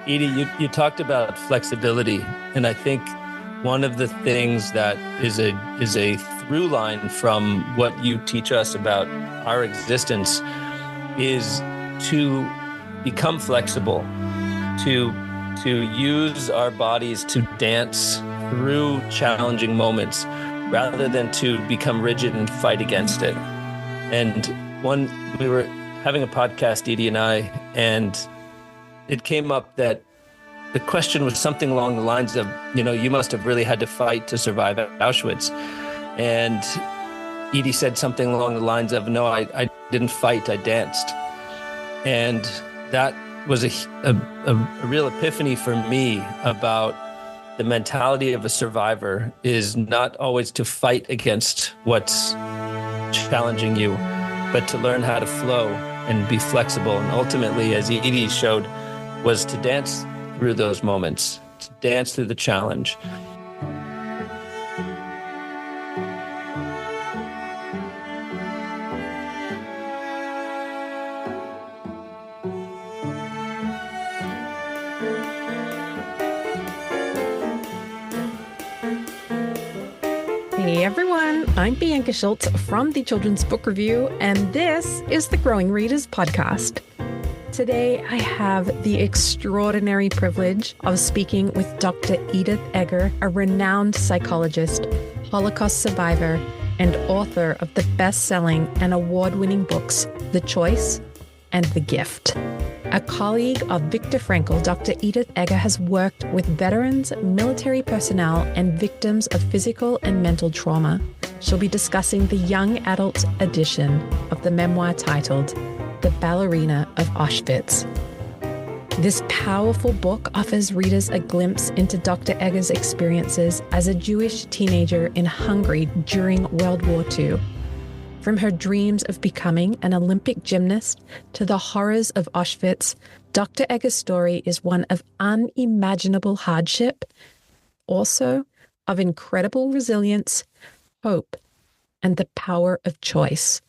Edie, you talked about flexibility, and I think one of the things that is a through line from what you teach us about our existence is to become flexible, to use our bodies to dance through challenging moments rather than to become rigid and fight against it. And we were having a podcast, Edie and I, and it came up that the question was something along the lines of, you must have really had to fight to survive Auschwitz. And Edie said something along the lines of, no, I didn't fight, I danced. And that was a real epiphany for me about the mentality of a survivor is not always to fight against what's challenging you, but to learn how to flow and be flexible. And ultimately, as Edie showed, was to dance through those moments, to dance through the challenge. Hey everyone, I'm Bianca Schulze from the Children's Book Review, and this is the Growing Readers Podcast. Today, I have the extraordinary privilege of speaking with Dr. Edith Eger, a renowned psychologist, Holocaust survivor, and author of the best-selling and award-winning books, The Choice and The Gift. A colleague of Viktor Frankl, Dr. Edith Eger has worked with veterans, military personnel, and victims of physical and mental trauma. She'll be discussing the young adult edition of the memoir titled The Ballerina of Auschwitz. This powerful book offers readers a glimpse into Dr. Eger's experiences as a Jewish teenager in Hungary during World War II. From her dreams of becoming an Olympic gymnast to the horrors of Auschwitz, Dr. Eger's story is one of unimaginable hardship, also of incredible resilience, hope, and the power of choice.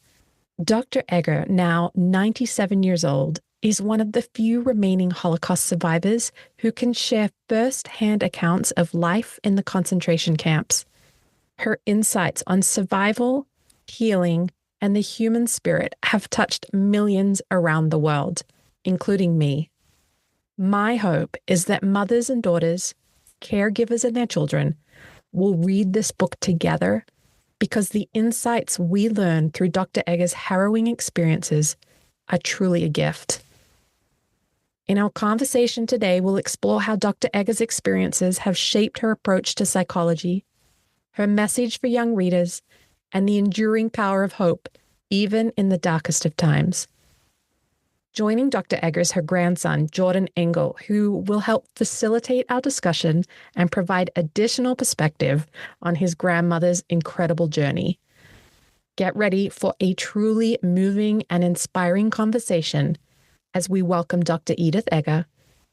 Dr. Eger, now 97 years old, is one of the few remaining Holocaust survivors who can share first-hand accounts of life in the concentration camps. Her insights on survival, healing, and the human spirit have touched millions around the world, including me. My hope is that mothers and daughters, caregivers and their children, will read this book together because the insights we learn through Dr. Eger's harrowing experiences are truly a gift. In our conversation today, we'll explore how Dr. Eger's experiences have shaped her approach to psychology, her message for young readers, and the enduring power of hope, even in the darkest of times. Joining Dr. Eger is her grandson, Jordan Engel, who will help facilitate our discussion and provide additional perspective on his grandmother's incredible journey. Get ready for a truly moving and inspiring conversation as we welcome Dr. Edith Eger,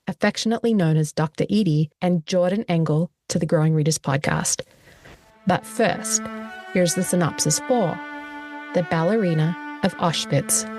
affectionately known as Dr. Edie, and Jordan Engel to the Growing Readers Podcast. But first, here's the synopsis for The Ballerina of Auschwitz.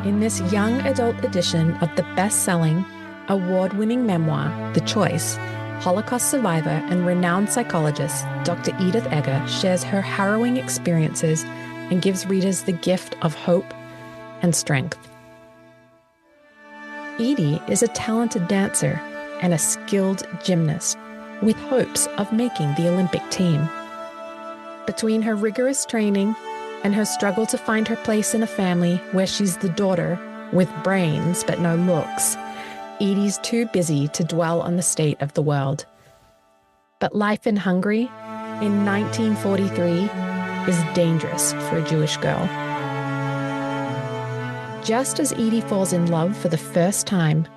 In this young adult edition of the best-selling, award-winning memoir, The Choice, Holocaust survivor and renowned psychologist Dr. Edith Eger shares her harrowing experiences and gives readers the gift of hope and strength. Edie is a talented dancer and a skilled gymnast with hopes of making the Olympic team. Between her rigorous training and her struggle to find her place in a family where she's the daughter with brains but no looks, Edie's too busy to dwell on the state of the world. But life in Hungary in 1943 is dangerous for a Jewish girl. Just as Edie falls in love for the first time,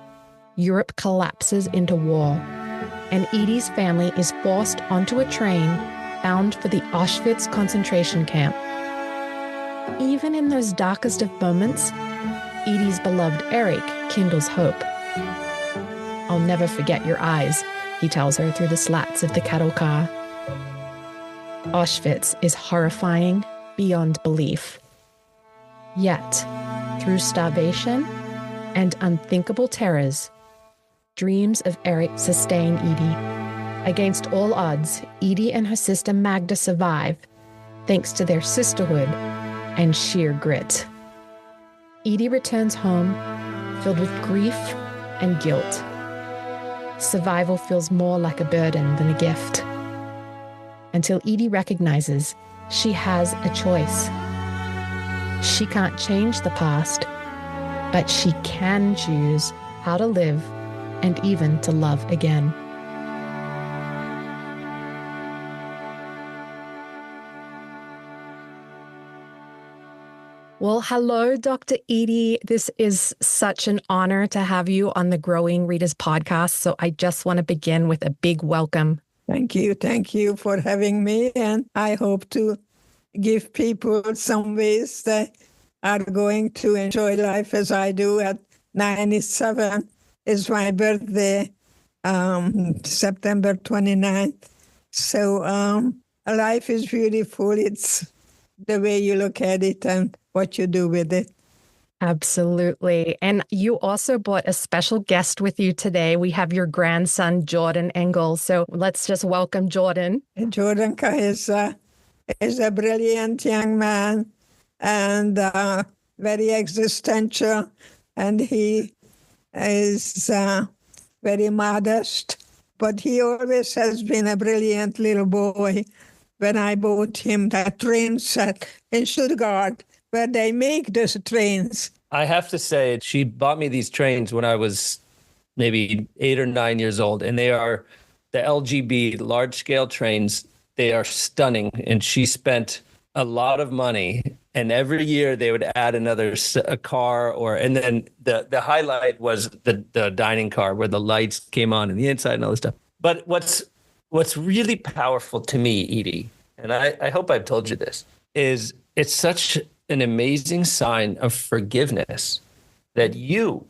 Europe collapses into war, and Edie's family is forced onto a train bound for the Auschwitz concentration camp. Even in those darkest of moments, Edie's beloved Eric kindles hope. "I'll never forget your eyes," he tells her through the slats of the cattle car. Auschwitz is horrifying beyond belief. Yet, through starvation and unthinkable terrors, dreams of Eric sustain Edie. Against all odds, Edie and her sister Magda survive, thanks to their sisterhood and sheer grit. Edie returns home, filled with grief and guilt. Survival feels more like a burden than a gift. Until Edie recognizes she has a choice. She can't change the past, but she can choose how to live and even to love again. Well, hello, Dr. Edie. This is such an honor to have you on the Growing Readers podcast. So I just want to begin with a big welcome. Thank you. Thank you for having me. And I hope to give people some ways that are going to enjoy life as I do. At 97 is my birthday, September 29th. So life is beautiful. It's the way you look at it and what you do with it. Absolutely. And you also brought a special guest with you today. We have your grandson, Jordan Engel. So let's just welcome Jordan. Jordan is a brilliant young man and very existential. And he is very modest. But he always has been a brilliant little boy. When I bought him that train set in Stuttgart, where they make those trains. I have to say, she bought me these trains when I was maybe 8 or 9 years old, and they are the LGB large-scale trains. They are stunning, and she spent a lot of money, and every year they would add a car, and then the highlight was the dining car where the lights came on and the inside and all this stuff. But what's really powerful to me, Edie, and I hope I've told you this, is it's such an amazing sign of forgiveness that you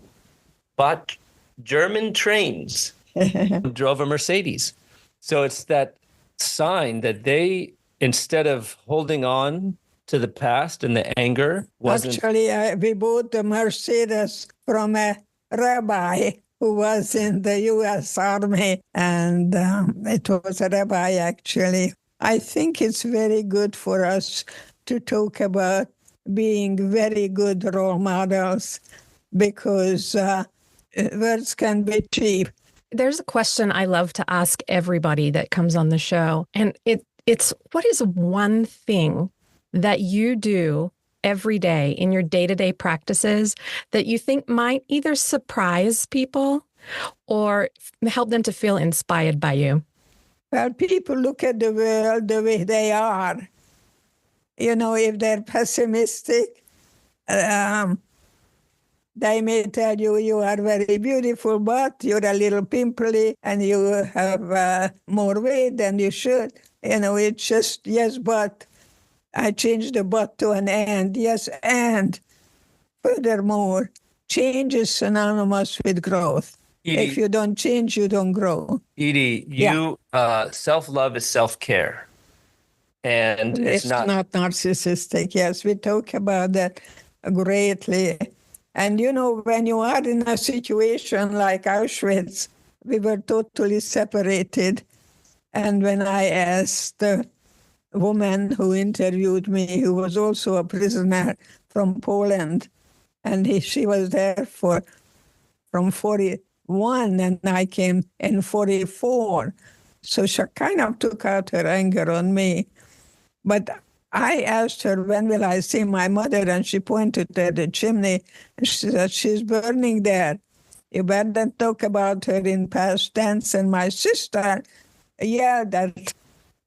bought German trains and drove a Mercedes. So it's that sign that they, instead of holding on to the past and the anger, wasn't... Actually, we bought the Mercedes from a rabbi who was in the U.S. Army, and it was a rabbi, actually. I think it's very good for us to talk about being very good role models, because words can be cheap. There's a question I love to ask everybody that comes on the show, and it's what is one thing that you do every day in your day-to-day practices that you think might either surprise people or help them to feel inspired by you? Well, people look at the world the way they are. You know, if they're pessimistic, they may tell you, you are very beautiful, but you're a little pimply and you have more weight than you should. You know, it's just, yes, but. I changed the but to an and. Yes, and furthermore, change is synonymous with growth. Edie, if you don't change, you don't grow. Edie, self-love is self-care. And it's not narcissistic. Yes, we talk about that greatly. And, you know, when you are in a situation like Auschwitz, we were totally separated. And when I asked the woman who interviewed me, who was also a prisoner from Poland, and she was there from 41, and I came in 44. So she kind of took out her anger on me. But I asked her, when will I see my mother? And she pointed at the chimney, and she said, she's burning there. You better talk about her in past tense. And my sister yelled that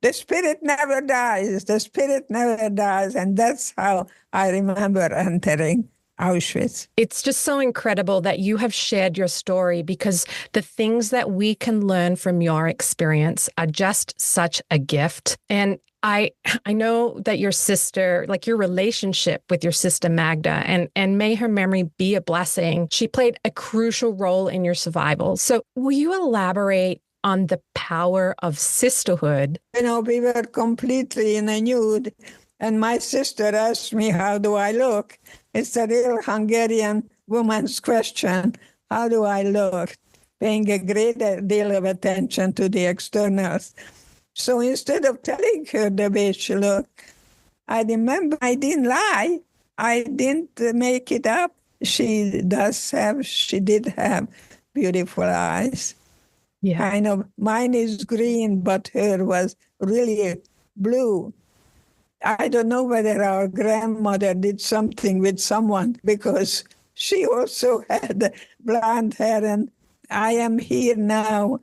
the spirit never dies. The spirit never dies. And that's how I remember entering Auschwitz. It's just so incredible that you have shared your story, because the things that we can learn from your experience are just such a gift. And I know that your sister, like your relationship with your sister Magda, and may her memory be a blessing, she played a crucial role in your survival. So will you elaborate on the power of sisterhood? We were completely in a nude, and my sister asked me, how do I look? It's a real Hungarian woman's question. How do I look? Paying a great deal of attention to the externals. So instead of telling her the way she looked, I remember I didn't lie. I didn't make it up. She did have beautiful eyes. Yeah. Kind of, mine is green, but her was really blue. I don't know whether our grandmother did something with someone, because she also had blonde hair, and I am here now,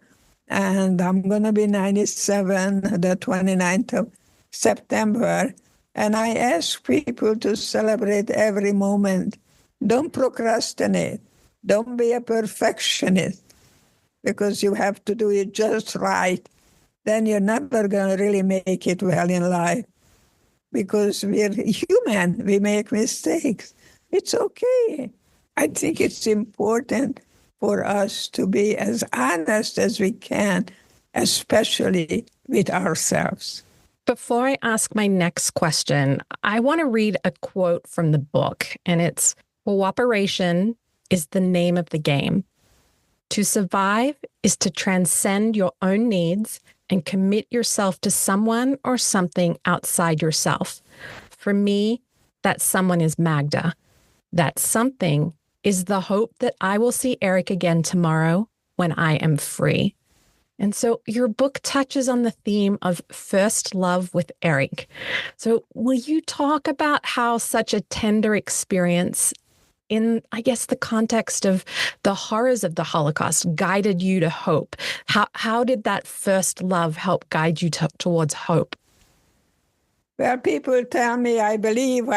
and I'm going to be 97, the 29th of September. And I ask people to celebrate every moment. Don't procrastinate. Don't be a perfectionist, because you have to do it just right. Then you're never going to really make it well in life, because we're human. We make mistakes. It's okay. I think it's important for us to be as honest as we can, especially with ourselves. Before I ask my next question, I want to read a quote from the book, and it's, "Cooperation is the name of the game. To survive is to transcend your own needs and commit yourself to someone or something outside yourself. For me, that someone is Magda. That something is the hope that I will see Eric again tomorrow when I am free." And so your book touches on the theme of first love with Eric. So will you talk about how such a tender experience in, I guess, the context of the horrors of the Holocaust guided you to hope? How did that first love help guide you towards hope? Well, people tell me, I believe.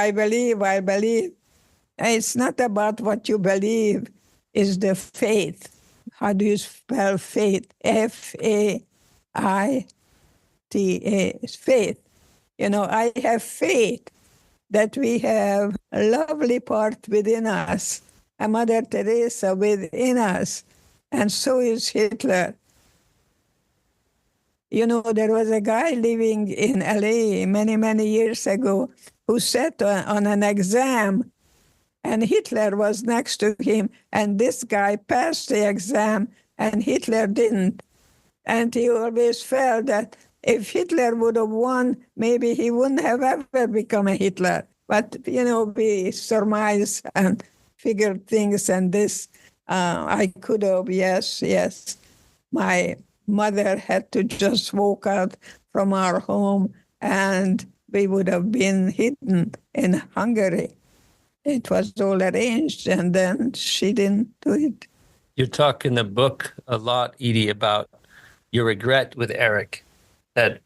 It's not about what you believe, it's the faith. How do you spell faith? Faita, faith. I have faith that we have a lovely part within us, a Mother Teresa within us, and so is Hitler. There was a guy living in LA many, many years ago who sat on an exam, and Hitler was next to him, and this guy passed the exam, and Hitler didn't. And he always felt that if Hitler would have won, maybe he wouldn't have ever become a Hitler. But, we surmise and figure things, and this, I could have, yes. My mother had to just walk out from our home, and we would have been hidden in Hungary. It was all arranged, and then she didn't do it. You talk in the book a lot, Edie, about your regret with Eric, that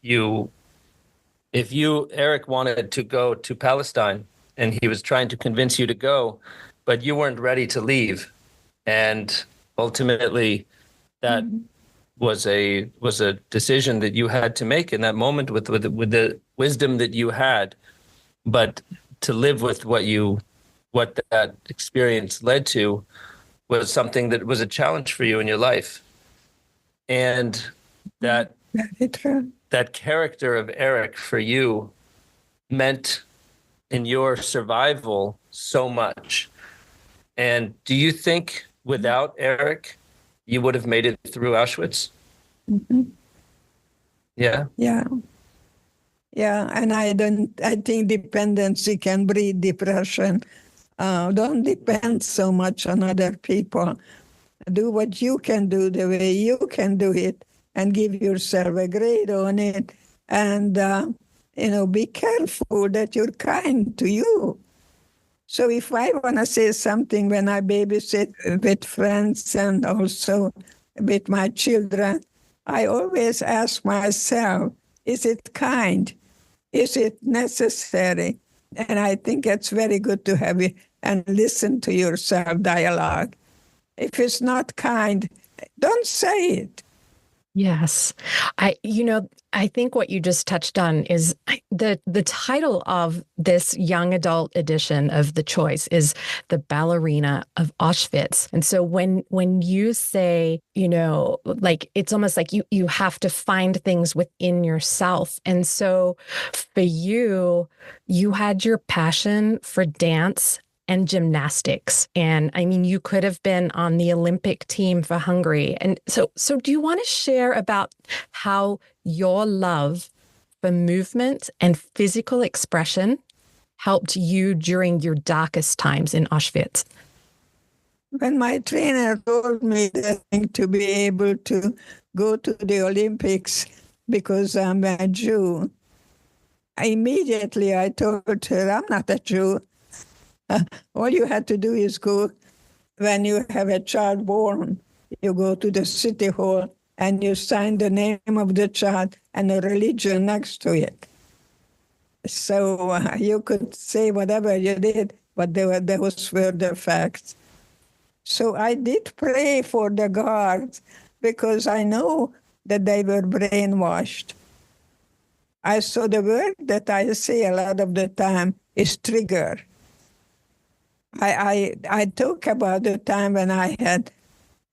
Eric wanted to go to Palestine, and he was trying to convince you to go, but you weren't ready to leave. And ultimately, that was a decision that you had to make in that moment with the wisdom that you had. But to live with what that experience led to was something that was a challenge for you in your life. And that character of Eric for you meant in your survival so much. And do you think without Eric, you would have made it through Auschwitz? Mm-hmm. Yeah. Yeah, and I think dependency can breed depression. Don't depend so much on other people. Do what you can do the way you can do it, and give yourself a grade on it. And, be careful that you're kind to you. So if I want to say something when I babysit with friends and also with my children, I always ask myself, is it kind? Is it necessary? And I think it's very good to have it and listen to yourself dialogue. If it's not kind, don't say it. Yes. I think what you just touched on is the title of this young adult edition of The Choice is The Ballerina of Auschwitz. And so when you say, like it's almost like you have to find things within yourself. And so for you, you had your passion for dance and gymnastics. And I mean, you could have been on the Olympic team for Hungary. And so do you want to share about how your love for movement and physical expression helped you during your darkest times in Auschwitz? When my trainer told me that to be able to go to the Olympics because I'm a Jew, immediately I told her, I'm not a Jew. All you had to do is go, when you have a child born, you go to the city hall and you sign the name of the child and a religion next to it. So you could say whatever you did, but those were the facts. So I did pray for the guards because I know that they were brainwashed. So the word that I say a lot of the time is trigger. I talk about the time when I had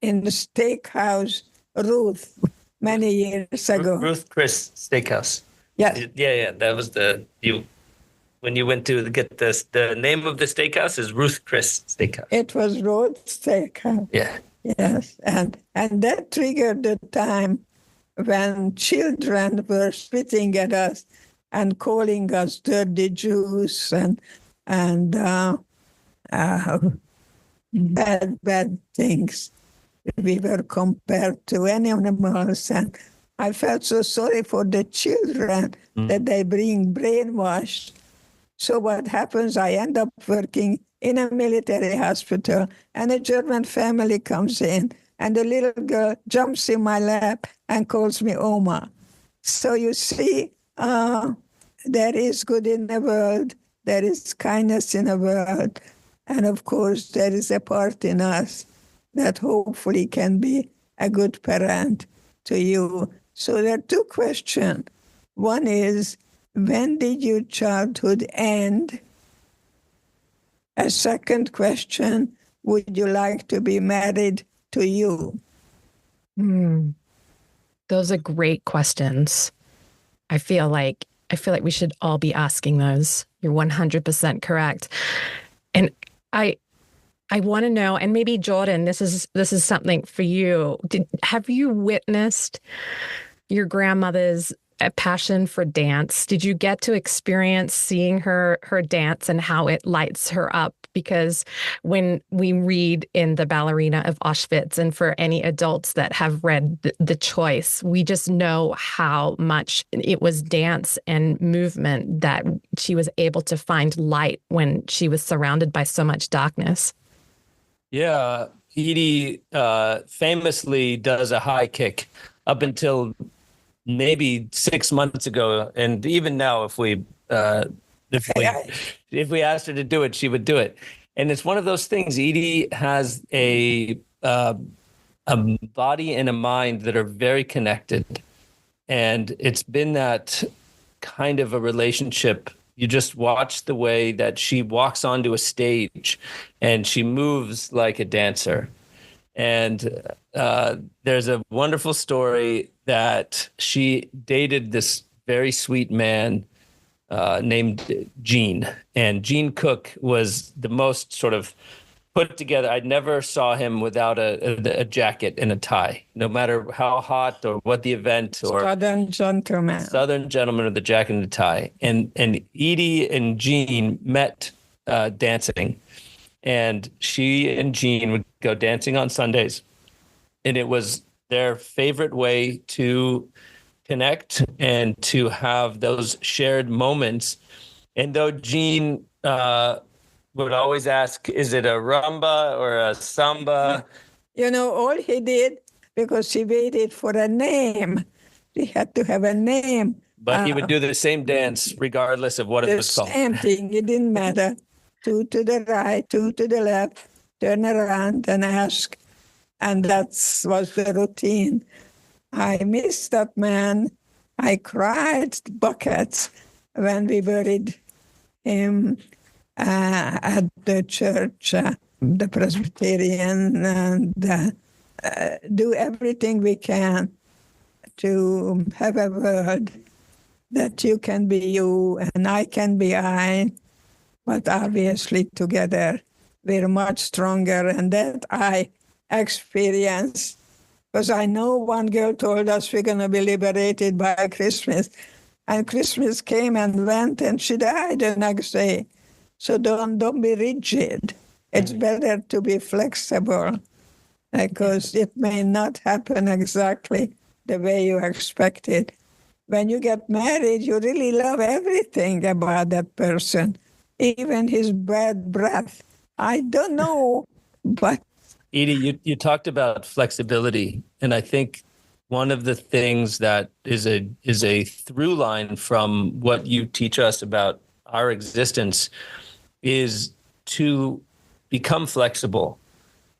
in the steakhouse Ruth many years ago. Ruth Chris Steakhouse. Yes. Yeah. That was when you went to get this. The name of the steakhouse is Ruth Chris Steakhouse. It was Ruth Steakhouse. Yeah. Yes, and that triggered the time when children were spitting at us and calling us dirty Jews and bad things. We were compared to animals, and I felt so sorry for the children that they bring brainwashed. So what happens, I end up working in a military hospital, and a German family comes in, and the little girl jumps in my lap and calls me Oma. So you see, there is good in the world, there is kindness in the world, and of course, there is a part in us that hopefully can be a good parent to you. So there are two questions. One is, when did your childhood end? A second question, would you like to be married to you? Those are great questions. I feel like we should all be asking those. You're 100% correct. And I want to know, and maybe Jordan, this is something for you. Have you witnessed your grandmother's passion for dance? Did you get to experience seeing her dance and how it lights her up? Because when we read in The Ballerina of Auschwitz, and for any adults that have read The Choice, we just know how much it was dance and movement that she was able to find light when she was surrounded by so much darkness. Yeah, Edie famously does a high kick up until maybe 6 months ago, and even now, if we asked her to do it, she would do it. And it's one of those things. Edie has a body and a mind that are very connected, and it's been that kind of a relationship. You just watch the way that she walks onto a stage and she moves like a dancer. And there's a wonderful story that she dated this very sweet man named Gene. And Gene Cook was the most sort of put together. I never saw him without a jacket and a tie, no matter how hot or what the event. Or Southern gentleman with the jacket and the tie. And Edie and Gene met dancing. And she and Gene would go dancing on Sundays. And it was their favorite way to connect and to have those shared moments. And though Gene would always ask, is it a rumba or a samba? You know, all he did, because he waited for a name. He had to have a name. But he would do the same dance regardless of what it was called. The same thing. It didn't matter. 2 to the right, 2 to the left, turn around and ask. And that was the routine. I miss that man. I cried buckets when we buried him at the church, the Presbyterian, and do everything we can to have a word that you can be you and I can be I, but obviously together we're much stronger. And that I experienced, because I know one girl told us we're going to be liberated by Christmas. And Christmas came and went, and she died the next day. So don't be rigid. It's better to be flexible, because it may not happen exactly the way you expected. When you get married, you really love everything about that person, even his bad breath. I don't know, but... Edie, you talked about flexibility, and I think one of the things that is a through line from what you teach us about our existence is to become flexible,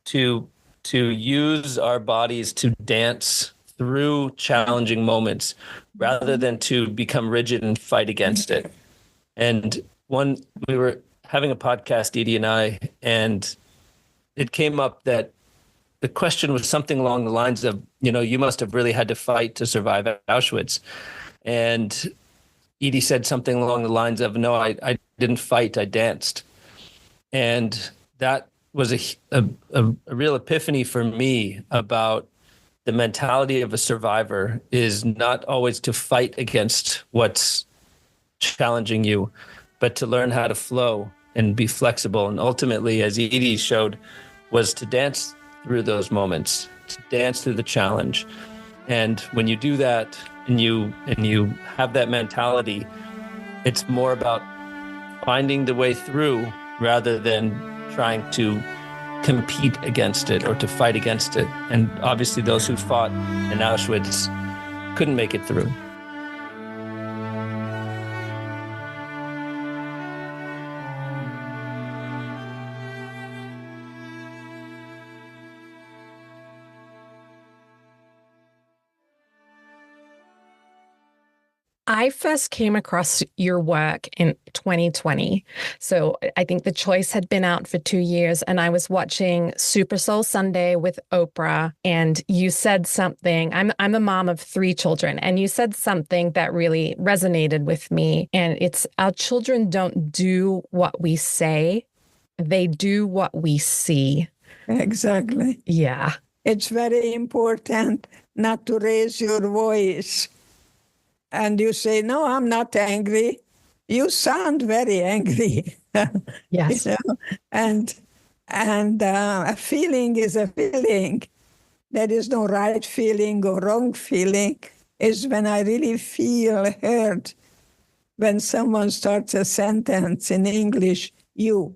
to use our bodies to dance through challenging moments rather than to become rigid and fight against it. And we were having a podcast, Edie and I, and it came up that the question was something along the lines of, you must have really had to fight to survive Auschwitz. And Edie said something along the lines of, no, I didn't fight, I danced. And that was a real epiphany for me about the mentality of a survivor is not always to fight against what's challenging you, but to learn how to flow and be flexible. And ultimately, as Edie showed, was to dance through those moments, to dance through the challenge. And when you do that and you have that mentality, it's more about finding the way through rather than trying to compete against it or to fight against it. And obviously those who fought in Auschwitz couldn't make it through. I first came across your work in 2020. So I think The Choice had been out for 2 years, and I was watching Super Soul Sunday with Oprah, and you said something. I'm a mom of 3 children, and you said something that really resonated with me. And it's, our children don't do what we say, they do what we see. Exactly. Yeah. It's very important not to raise your voice. And you say, no, I'm not angry. You sound very angry. Yes. And a feeling is a feeling. There is no right feeling or wrong feeling. It's when I really feel hurt. When someone starts a sentence in English, you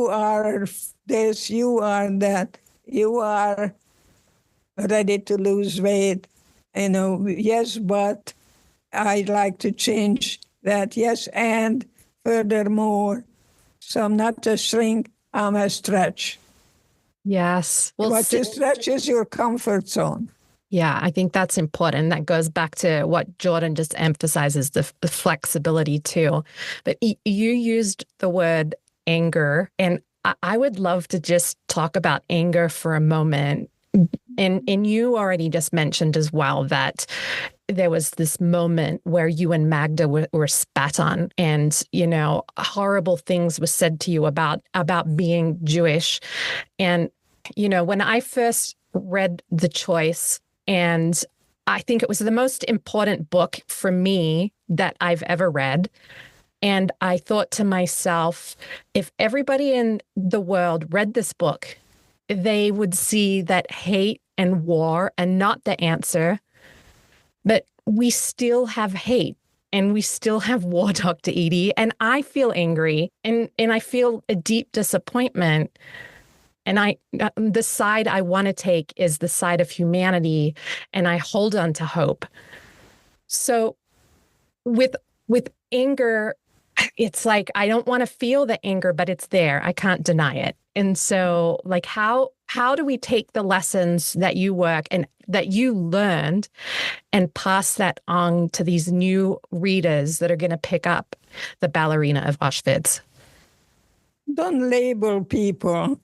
are this, you are that, you are ready to lose weight. Yes, but I'd like to change that. Yes, and furthermore, so I'm not a shrink, I'm a stretch. Yes. Well, what you stretch is your comfort zone. Yeah, I think that's important. That goes back to what Jordan just emphasizes, the flexibility too. But you used the word anger, and I would love to just talk about anger for a moment. And you already just mentioned as well that there was this moment where you and Magda were spat on, and, horrible things were said to you about being Jewish. And, when I first read The Choice, and I think it was the most important book for me that I've ever read. And I thought to myself, if everybody in the world read this book, they would see that hate and war are not the answer, but we still have hate and we still have war, Dr. Edie. And I feel angry and I feel a deep disappointment. And the side I want to take is the side of humanity, and I hold on to hope. So with anger, it's like, I don't want to feel the anger, but it's there. I can't deny it. And so like, how do we take the lessons that you work and that you learned and pass that on to these new readers that are going to pick up the Ballerina of Auschwitz? Don't label people.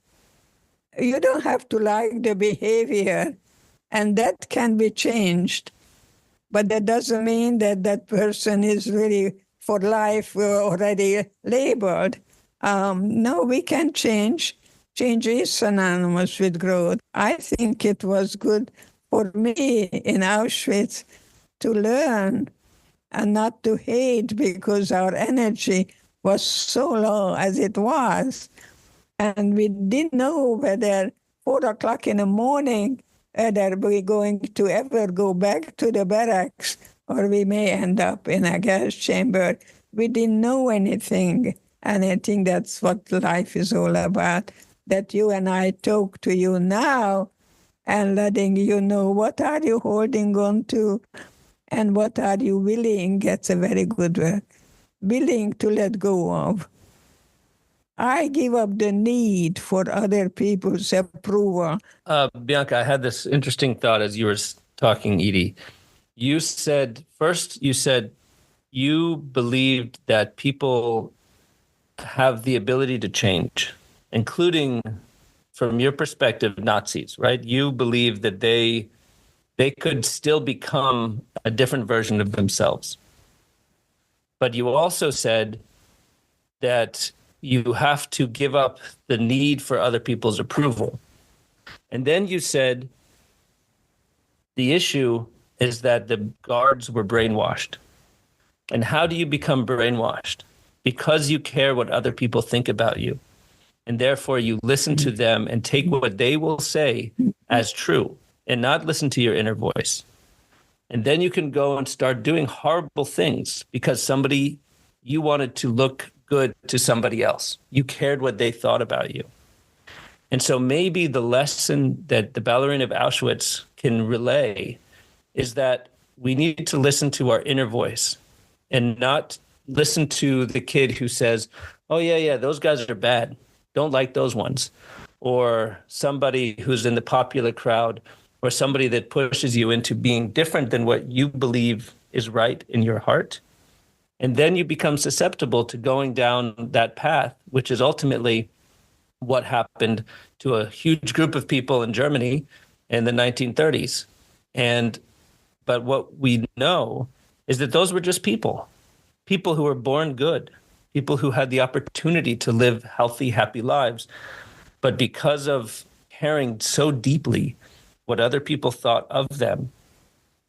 You don't have to like the behavior, and that can be changed. But that doesn't mean that that person is really for life already labeled. No, we can change. Change is synonymous with growth. I think it was good for me in Auschwitz to learn and not to hate, because our energy was so low as it was. And we didn't know whether 4 o'clock in the morning, whether we're going to ever go back to the barracks or we may end up in a gas chamber. We didn't know anything. And I think that's what life is all about, that you and I talk to you now and letting you know what are you holding on to and what are you willing, that's a very good word, willing to let go of. I give up the need for other people's approval. Bianca, I had this interesting thought as you were talking, Edie. You said you believed that people have the ability to change, including, from your perspective, Nazis, right? You believe that they could still become a different version of themselves. But you also said that you have to give up the need for other people's approval. And then you said the issue is that the guards were brainwashed. And how do you become brainwashed? Because you care what other people think about you. And therefore you listen to them and take what they will say as true and not listen to your inner voice. And then you can go and start doing horrible things because you wanted to look good to somebody else. You cared what they thought about you. And so maybe the lesson that the Ballerina of Auschwitz can relay is that we need to listen to our inner voice and not listen to the kid who says, oh, yeah, those guys are bad. Don't like those ones. Or somebody who's in the popular crowd, or somebody that pushes you into being different than what you believe is right in your heart. And then you become susceptible to going down that path, which is ultimately what happened to a huge group of people in Germany in the 1930s. But what we know is that those were just people who were born good, people who had the opportunity to live healthy, happy lives. But because of caring so deeply what other people thought of them,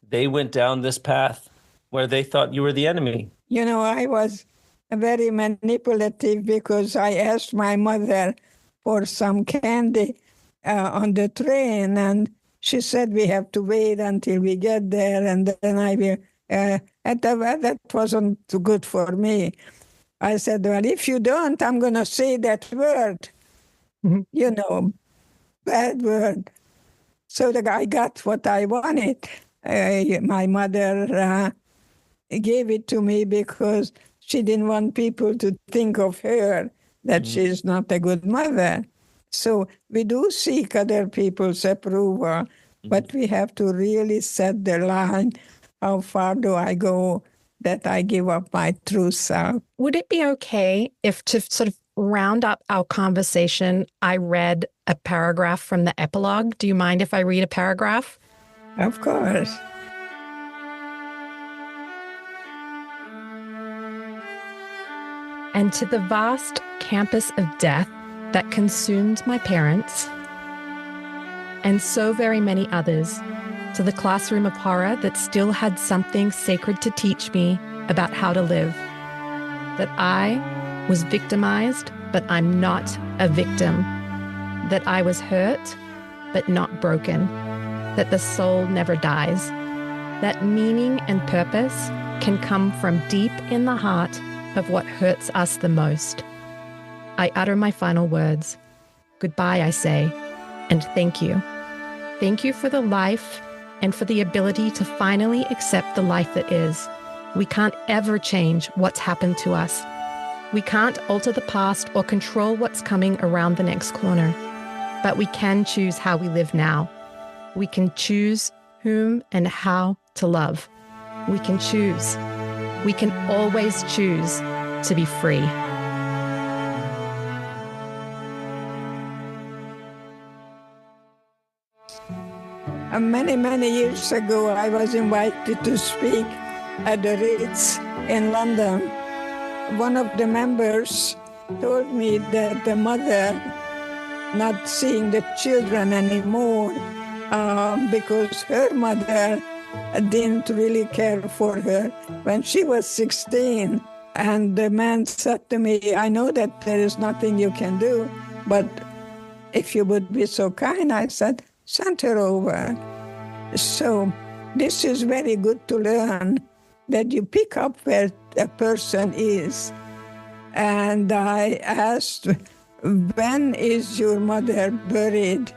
they went down this path where they thought you were the enemy. You know, I was very manipulative because I asked my mother for some candy on the train, and she said we have to wait until we get there, and then I will. That wasn't too good for me. I said, well, if you don't, I'm going to say that word, bad word. So I got what I wanted. My mother gave it to me because she didn't want people to think of her that she's not a good mother. So we do seek other people's approval, but we have to really set the line. How far do I go that I give up my true self? Would it be okay if, to sort of round up our conversation, I read a paragraph from the epilogue? Do you mind if I read a paragraph? Of course. And to the vast campus of death that consumed my parents, and so very many others, to the classroom of horror that still had something sacred to teach me about how to live, that I was victimized, but I'm not a victim, that I was hurt, but not broken, that the soul never dies, that meaning and purpose can come from deep in the heart of what hurts us the most. I utter my final words. Goodbye, I say, and thank you. Thank you for the life and for the ability to finally accept the life that is. We can't ever change what's happened to us, We can't alter the past or control what's coming around the next corner, but we can choose how we live now. We can choose whom and how to love. We can choose. We can always choose to be free. Many, many years ago, I was invited to speak at the Ritz in London. One of the members told me that the mother not seeing the children anymore because her mother didn't really care for her when she was 16. And the man said to me, I know that there is nothing you can do, but if you would be so kind, I said, send her over. So this is very good to learn, that you pick up where a person is. And I asked, when is your mother buried?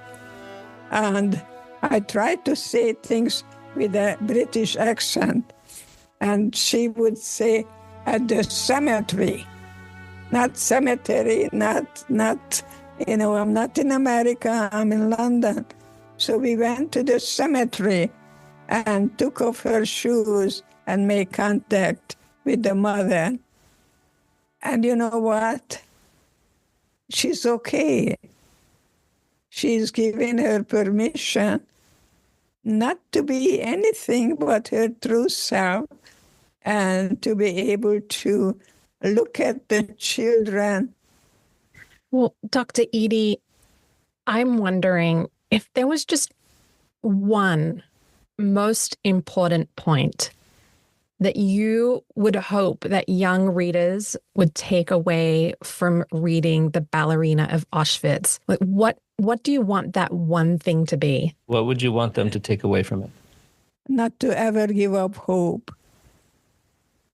And I tried to say things with a British accent. And she would say, at the cemetery. Not cemetery, not, I'm not in America, I'm in London. So we went to the cemetery and took off her shoes and made contact with the mother. And you know what? She's okay. She's given her permission not to be anything but her true self and to be able to look at the children. Well, Dr. Edie, I'm wondering if there was just one most important point that you would hope that young readers would take away from reading The Ballerina of Auschwitz. Like, what do you want that one thing to be? What would you want them to take away from it? Not to ever give up hope.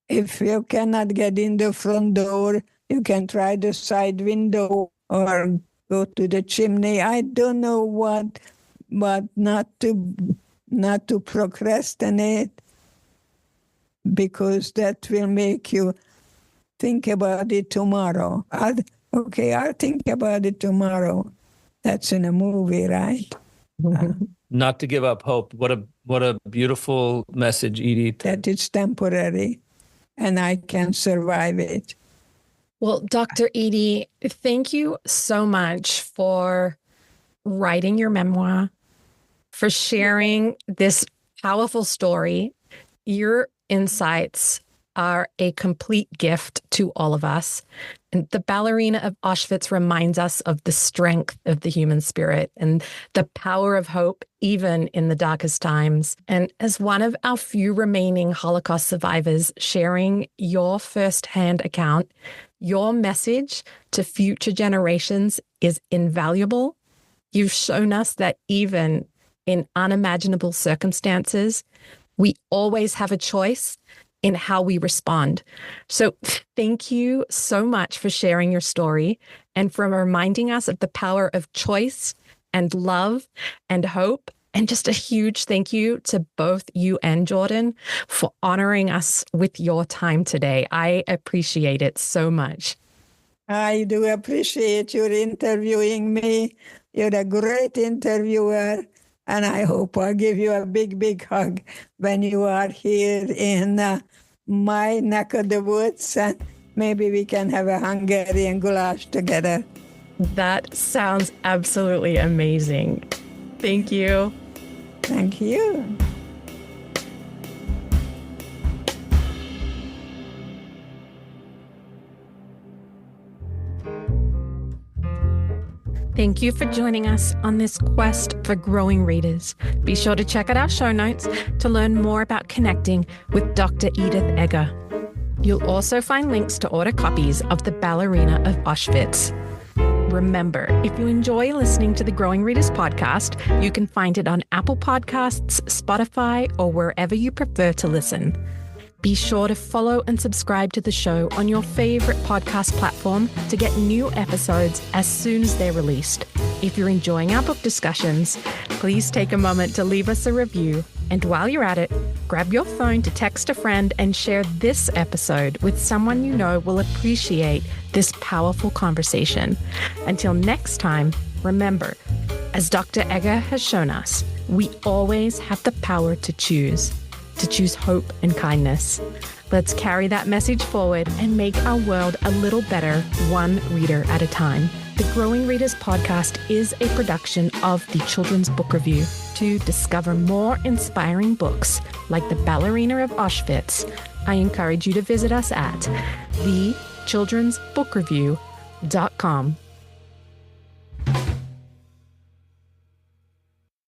If you cannot get in the front door, you can try the side window or go to the chimney. I don't know what, but not to procrastinate, because that will make you think about it tomorrow. I'll think about it tomorrow. That's in a movie, right? Not to give up hope. What a beautiful message, Edith. That it's temporary and I can survive it. Well, Dr. Edie, thank you so much for writing your memoir, for sharing this powerful story. Your insights are a complete gift to all of us. And The Ballerina of Auschwitz reminds us of the strength of the human spirit and the power of hope, even in the darkest times. And as one of our few remaining Holocaust survivors sharing your firsthand account, your message to future generations is invaluable. You've shown us that even in unimaginable circumstances, we always have a choice in how we respond. So thank you so much for sharing your story and for reminding us of the power of choice and love and hope. And just a huge thank you to both you and Jordan for honoring us with your time today. I appreciate it so much. I do appreciate your interviewing me. You're a great interviewer. And I hope I'll give you a big, big hug when you are here in my neck of the woods. And maybe we can have a Hungarian goulash together. That sounds absolutely amazing. Thank you. Thank you. Thank you for joining us on this quest for growing readers. Be sure to check out our show notes to learn more about connecting with Dr. Edith Eger. You'll also find links to order copies of The Ballerina of Auschwitz. Remember, if you enjoy listening to the Growing Readers podcast, you can find it on Apple Podcasts, Spotify, or wherever you prefer to listen. Be sure to follow and subscribe to the show on your favorite podcast platform to get new episodes as soon as they're released. If you're enjoying our book discussions, please take a moment to leave us a review And while you're at it, grab your phone to text a friend and share this episode with someone you know will appreciate this powerful conversation. Until next time, remember, as Dr. Eger has shown us, we always have the power to choose hope and kindness. Let's carry that message forward and make our world a little better, one reader at a time. The Growing Readers podcast is a production of the Children's Book Review. To discover more inspiring books like The Ballerina of Auschwitz, I encourage you to visit us at thechildrensbookreview.com.